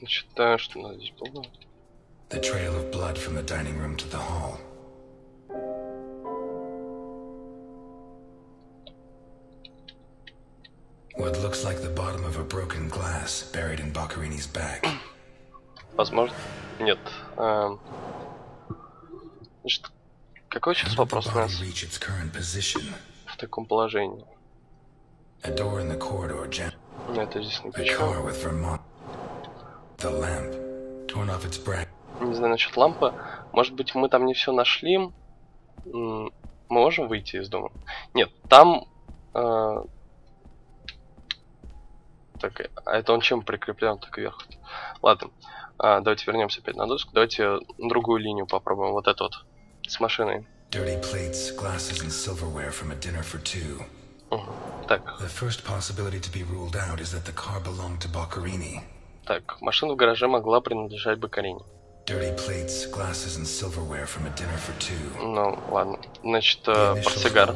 Считаю, что надо здесь было. The trail of blood from the dining room to the hall. What looks like the bottom of a broken glass buried in Boccarini's back. Возможно. Нет. Значит, какой сейчас вопрос у нас в таком положении? Это здесь напишу. Не знаю насчет лампы. Может быть, мы там не все нашли. Мы можем выйти из дома? Нет, там... Так, а это он чем прикреплен так вверх? Ладно, давайте вернемся опять на доску. Давайте другую линию попробуем. Вот эту вот с машиной. Так. Так, машина в гараже могла принадлежать Боккарини. Ну, ладно. Значит, портсигар.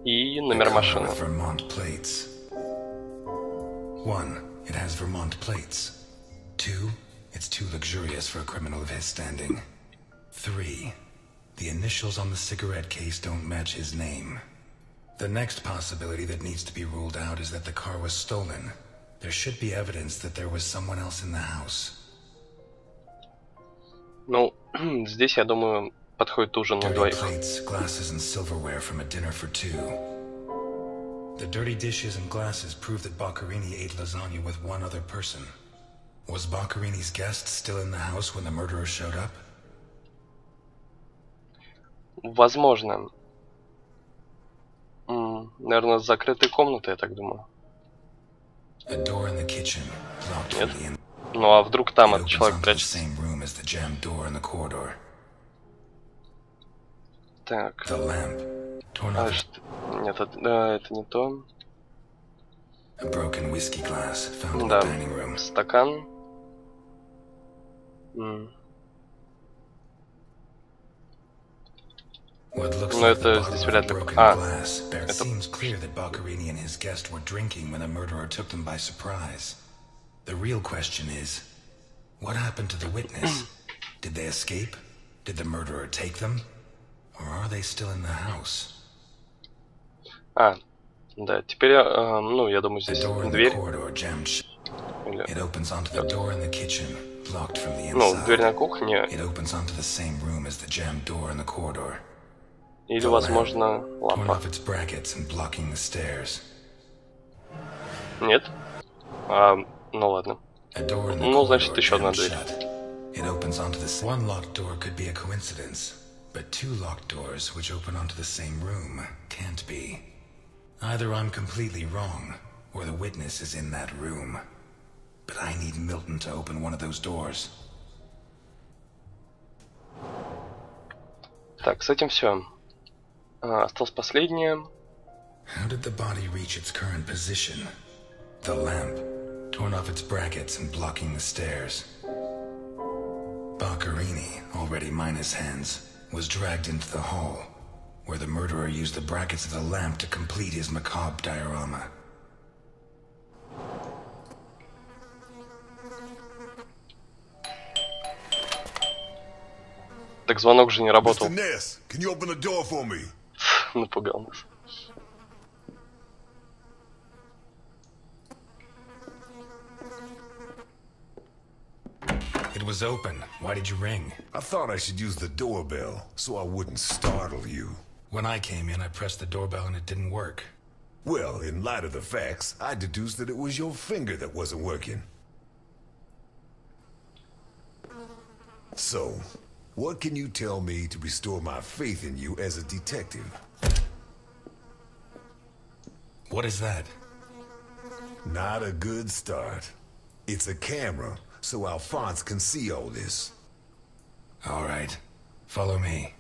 И номер машины. 1. It has Vermont plates. 2. It's too luxurious for a criminal of his standing. 3. The initials on the cigarette case don't match his name. The next possibility that needs to be ruled out is that the car was stolen. There should be evidence that there was someone else in the house. Ну, здесь, я думаю, подходит ужин на двоих. Plates, glasses, and silverware from a dinner for 2. The dirty dishes and glasses prove that Boccarini ate lasagna with one other person. Was Boccarini's guest still in the house when the murderer showed up? Возможно. Наверное, закрытая комната, я так думаю. Нет. Ну а вдруг там этот человек прячется? Так. Нет, это не то. Да, стакан. Но это здесь вряд ли... это... Да, теперь, ну, я думаю, здесь дверь. Ну, дверь на кухне. Или, возможно, лампа. Нет? Ну ладно. Ну, значит, еще одна дверь. But 2 locked doors which open onto the same room can't be. Either I'm completely wrong, or the witness is in that room. But I need Milton to open one of those doors. Так, с этим все. Осталось последнее. How did the body reach its current position? The lamp, torn off its brackets and blocking the stairs. Boccarini, already minus hands, was dragged into the hall, where the murderer used the brackets of the lamp to complete his macabre diorama. Так звонок же не работал. Напугал нас. It was open. Why did you ring? I thought I should use the doorbell, so I wouldn't startle you. When I came in, I pressed the doorbell and it didn't work. Well, in light of the facts, I deduced that it was your finger that wasn't working. So, what can you tell me to restore my faith in you as a detective? What is that? Not a good start. It's a camera, so Alphonse can see all this. All right. Follow me.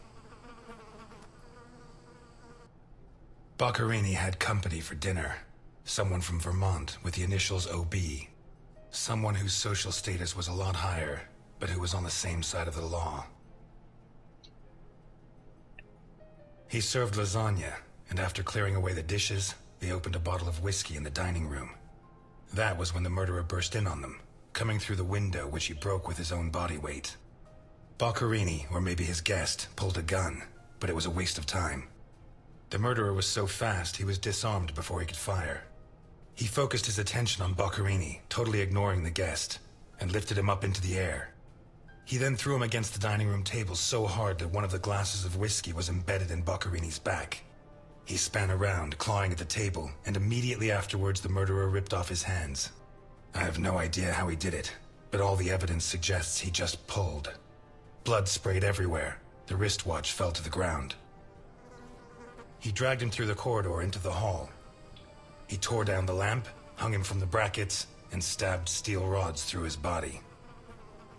Boccarini had company for dinner. Someone from Vermont with the initials OB. Someone whose social status was a lot higher, but who was on the same side of the law. He served lasagna, and after clearing away the dishes, they opened a bottle of whiskey in the dining room. That was when the murderer burst in on them, coming through the window which he broke with his own body weight. Boccherini, or maybe his guest, pulled a gun, but it was a waste of time. The murderer was so fast he was disarmed before he could fire. He focused his attention on Boccherini, totally ignoring the guest, and lifted him up into the air. He then threw him against the dining room table so hard that one of the glasses of whiskey was embedded in Boccherini's back. He span around, clawing at the table, and immediately afterwards the murderer ripped off his hands. I have no idea how he did it, but all the evidence suggests he just pulled. Blood sprayed everywhere. The wristwatch fell to the ground. He dragged him through the corridor into the hall. He tore down the lamp, hung him from the brackets, and stabbed steel rods through his body.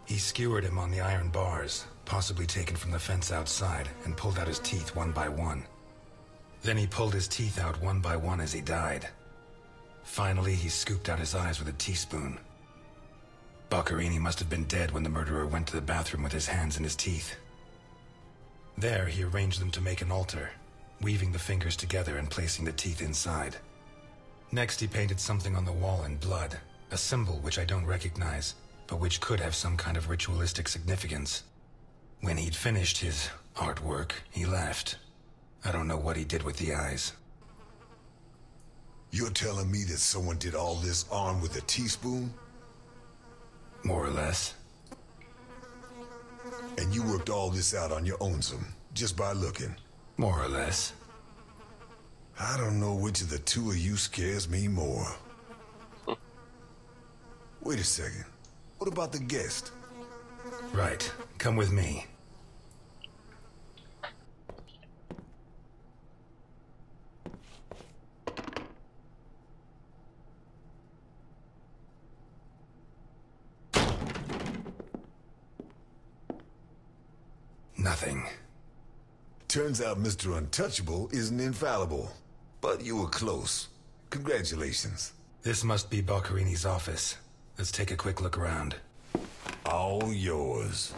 He skewered him on the iron bars, possibly taken from the fence outside, and pulled out his teeth one by one. Then he pulled his teeth out one by one as he died. Finally, he scooped out his eyes with a teaspoon. Boccherini must have been dead when the murderer went to the bathroom with his hands in his teeth. There, he arranged them to make an altar, weaving the fingers together and placing the teeth inside. Next, he painted something on the wall in blood, a symbol which I don't recognize, but which could have some kind of ritualistic significance. When he'd finished his artwork, he left. I don't know what he did with the eyes. You're telling me that someone did all this armed with a teaspoon? More or less. And you worked all this out on your own, just by looking? More or less. I don't know which of the two of you scares me more. Wait a second. What about the guest? Right. Come with me. Nothing. Turns out Mr. Untouchable isn't infallible. But you were close. Congratulations. This must be Boccherini's office. Let's take a quick look around. All yours.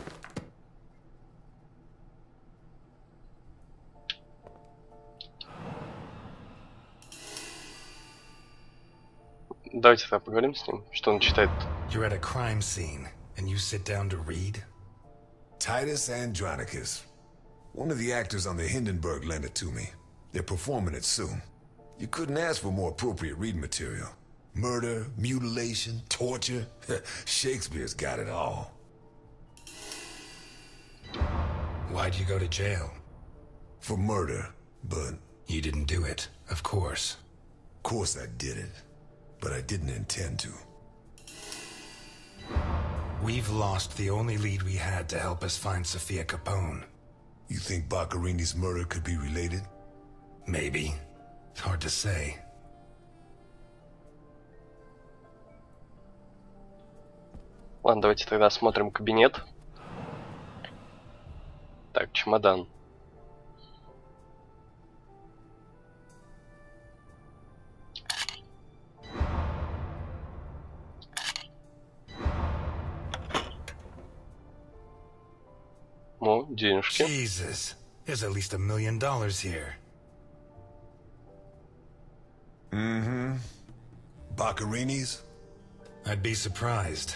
Давайте тогда поговорим с ним, что он читает. You're at a crime scene, and you sit down to read? Titus Andronicus. One of the actors on the Hindenburg lent it to me. They're performing it soon. You couldn't ask for more appropriate reading material. Murder, mutilation, torture. Shakespeare's got it all. Why'd you go to jail? For murder, but... You didn't do it, of course. Of course I did it. But I didn't intend to. We've lost the only lead we had to help us find Sophia Capone. You think Boccherini's murder could be related? Maybe. It's hard to say. Ладно, давайте тогда осмотрим кабинет. Так, чемодан. О, денежки. Jesus, there's at least $1 million here. Mm-hmm. Boccherini's? I'd be surprised.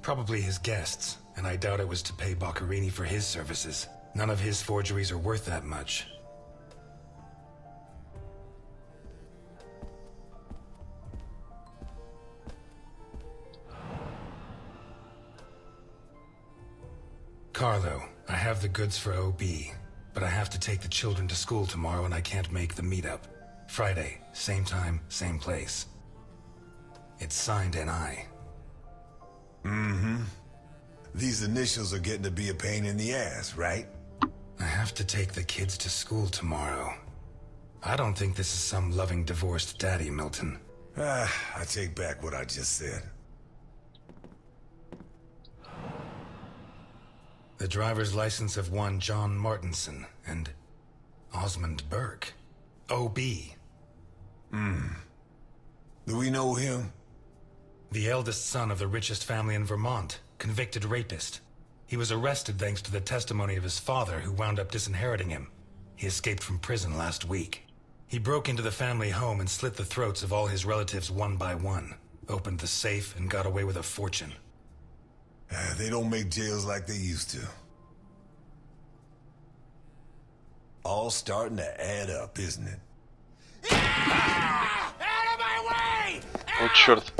Probably his guests, and I doubt it was to pay Boccherini for his services. None of his forgeries are worth that much. Carlo, I have the goods for OB, but I have to take the children to school tomorrow and I can't make the meetup. Friday, same time, same place. It's signed NI. Mm-hmm. These initials are getting to be a pain in the ass, right? I have to take the kids to school tomorrow. I don't think this is some loving divorced daddy, Milton. I take back what I just said. The driver's license of one John Martinson and Osmond Burke. OB. Do we know him? The eldest son of the richest family in Vermont, convicted rapist. He was arrested thanks to the testimony of his father, who wound up disinheriting him. He escaped from prison last week. He broke into the family home and slit the throats of all his relatives one by one. Opened the safe and got away with a fortune. They don't make jails like they used to. All starting to add up, isn't it? Out of my way! О, черт.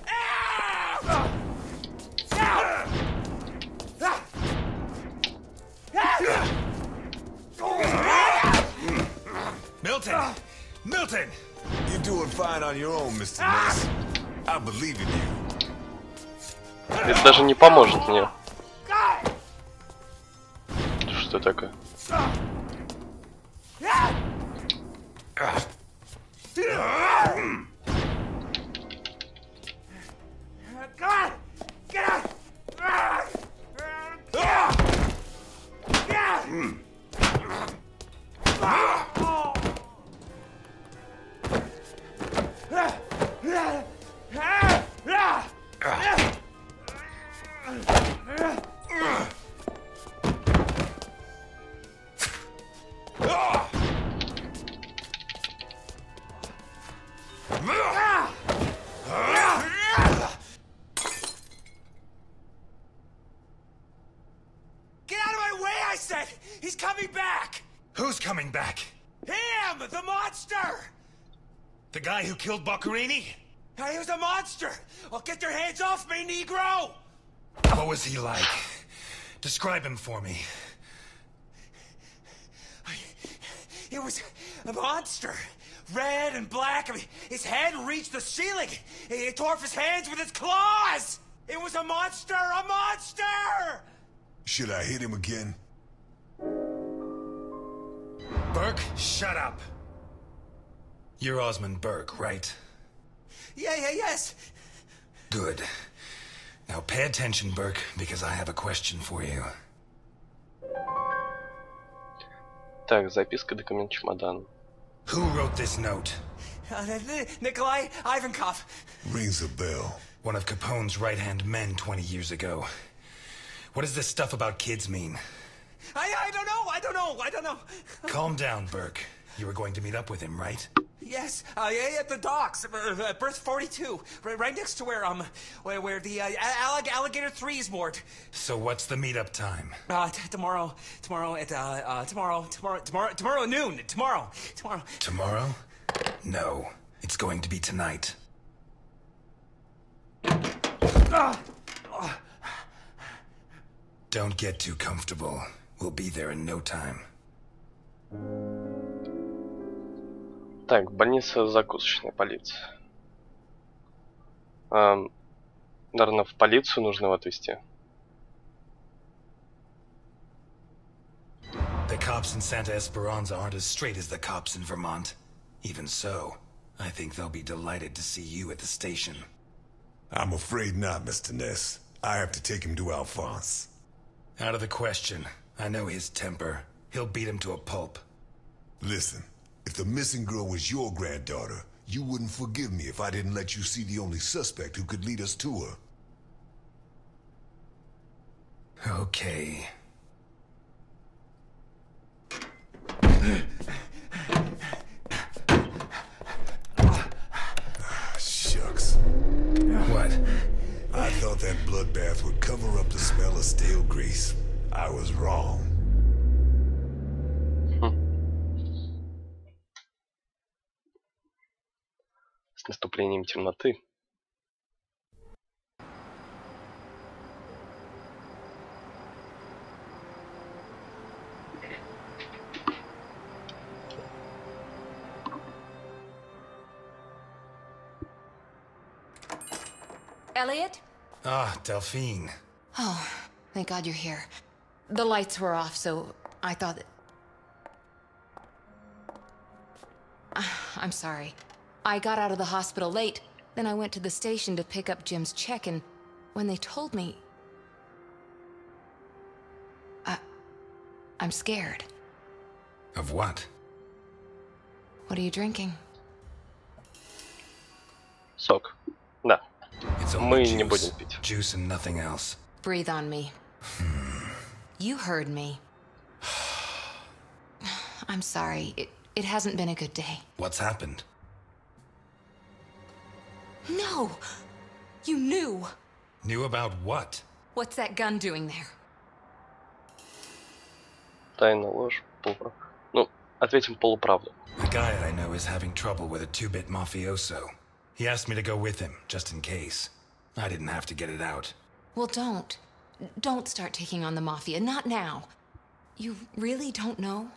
Milton! Milton! You're doing fine on your own, Mr. Ness. I believe in you. Это даже не поможет мне. Что такое? He's coming back! Who's coming back? Him! The monster! The guy who killed Boccherini? He was a monster! Oh, get your hands off me, Negro! What was he like? Describe him for me. He was a monster. Red and black. I mean, his head reached the ceiling. He tore off his hands with his claws! It was a monster! A monster! Should I hit him again? Burke, shut up. You're Osmond Burke, right? Yes. Good. Now pay attention, Burke, because I have a question for you. Так, записка, документ, чемодан. Who wrote this note? Nikolai Ivankov. Rings a bell. One of Capone's right-hand men 20 years ago. What does this stuff about kids mean? I don't know. Calm down, Burke. You were going to meet up with him, right? Yes, at the docks, berth 42, right next to where the Alligator 3 is moored. So what's the meetup time? Tomorrow at noon. Tomorrow. Tomorrow? No, it's going to be tonight. Don't get too comfortable. We'll be there in no time. Так, больница закусочная, полиция. Наверное, в полицию нужно его отвезти. The cops in Santa Esperanza aren't as straight as the cops in Vermont. Even so, I think they'll be delighted to see you at the station. I'm afraid not, Mr. Ness. I have to take him to Alphonse. Out of the question. I know his temper. He'll beat him to a pulp. Listen, if the missing girl was your granddaughter, you wouldn't forgive me if I didn't let you see the only suspect who could lead us to her. Okay. Shucks. What? I thought that bloodbath would cover up the smell of stale grease. I was wrong. С наступлением темноты. Elliot? Ah, Delphine. Oh, thank God you're here. The lights were off, so I thought that... I'm sorry. I got out of the hospital late, then I went to the station to pick up Jim's check, and when they told me... I'm scared. Of what? What are you drinking? Сок. Да. It's Мы only не juice. будем пить. Juice and nothing else. Breathe on me. You heard me. I'm sorry. It hasn't been a good day. What's happened? No! You knew! Knew about what? What's that gun doing there? Тайна, ложь, полуправда. Ну, ответим полуправду. A guy I know is having trouble with a two-bit mafioso. He asked me to go with him, just in case. I didn't have to get it out. Well, don't. Don't start taking on the Mafia. Not now. You really don't know?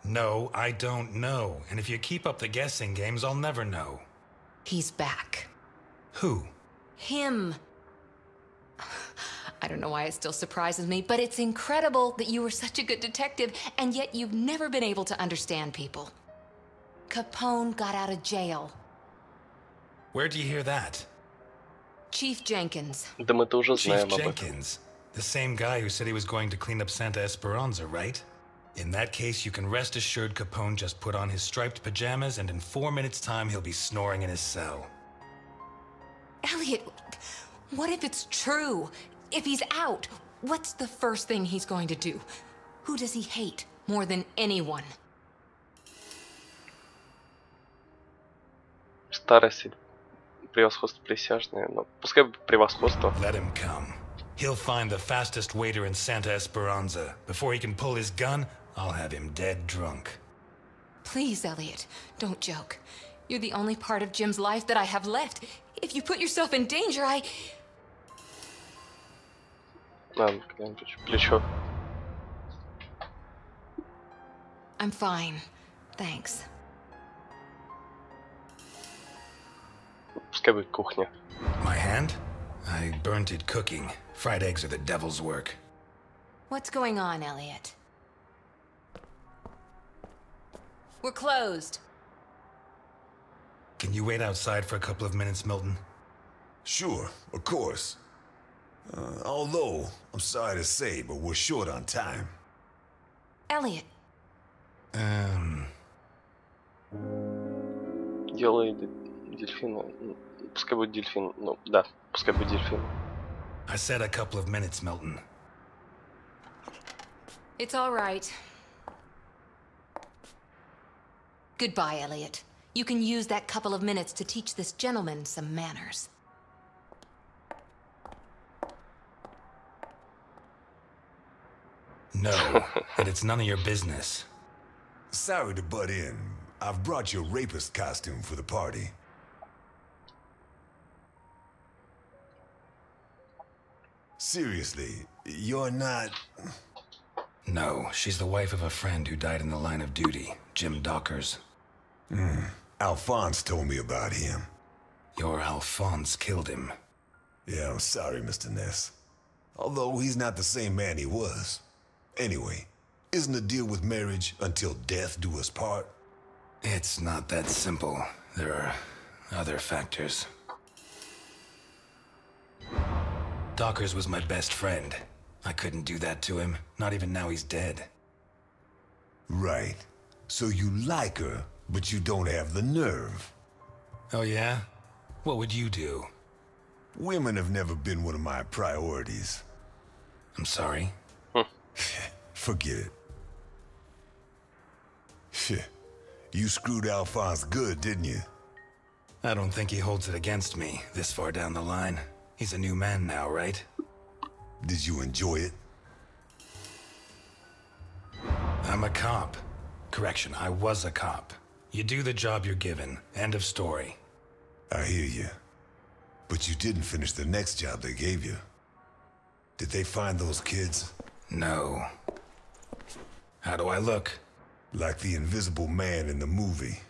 No, I don't know. And if you keep up the guessing games, I'll never know. He's back. Who? Him. I don't know why it still surprises me, but it's incredible that you were such a good detective, and yet you've never been able to understand people. Capone got out of jail. Where'd you hear that? Chief Jenkins. Да мы-то уже Chief знаем об этом. Jenkins. The same guy who said he was going to clean up Santa Esperanza, right? In that case, you can rest assured Capone just put on his striped pajamas, and in 4 minutes' time, he'll be snoring in his cell. Elliot, what if it's true? If he's out, what's the first thing he's going to do? Who does he hate more than anyone? Старость, превосходство присяжные, но пускай превосходство. Let him come. He'll find the fastest waiter in Santa Esperanza. Before he can pull his gun, I'll have him dead drunk. Please, Elliot, don't joke. You're the only part of Jim's life that I have left. If you put yourself in danger, Ладно, когда-нибудь плечо. I'm fine. Thanks. Пускай будет кухня. My hand? I burnt it cooking. Fried eggs are the devil's work. What's going on, Elliot? We're closed. Can you wait outside for a couple of minutes, Milton? Sure, of course. Although, I'm sorry to say, but we're short on time. Elliot. Делай дельфина. Пускай будет дельфин. Ну, да, пускай будет дельфин. I said a couple of minutes, Milton. It's all right. Goodbye, Elliot. You can use that couple of minutes to teach this gentleman some manners. No, and it's none of your business. Sorry to butt in. I've brought your rapist costume for the party. Seriously, you're not... No, she's the wife of a friend who died in the line of duty, Jim Dockers. Alphonse told me about him. Your Alphonse killed him. Yeah, I'm sorry, Mr. Ness. Although he's not the same man he was. Anyway, isn't the deal with marriage until death do us part? It's not that simple. There are other factors. Dockers was my best friend. I couldn't do that to him, not even now he's dead. Right. So you like her, but you don't have the nerve. Oh yeah? What would you do? Women have never been one of my priorities. I'm sorry. Forget it. You screwed Alphonse good, didn't you? I don't think he holds it against me this far down the line. He's a new man now, right? Did you enjoy it? I'm a cop. Correction, I was a cop. You do the job you're given. End of story. I hear you. But you didn't finish the next job they gave you. Did they find those kids? No. How do I look? Like the invisible man in the movie.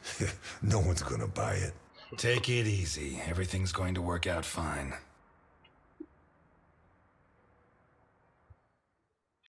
No one's gonna buy it. Take it easy. Everything's going to work out fine.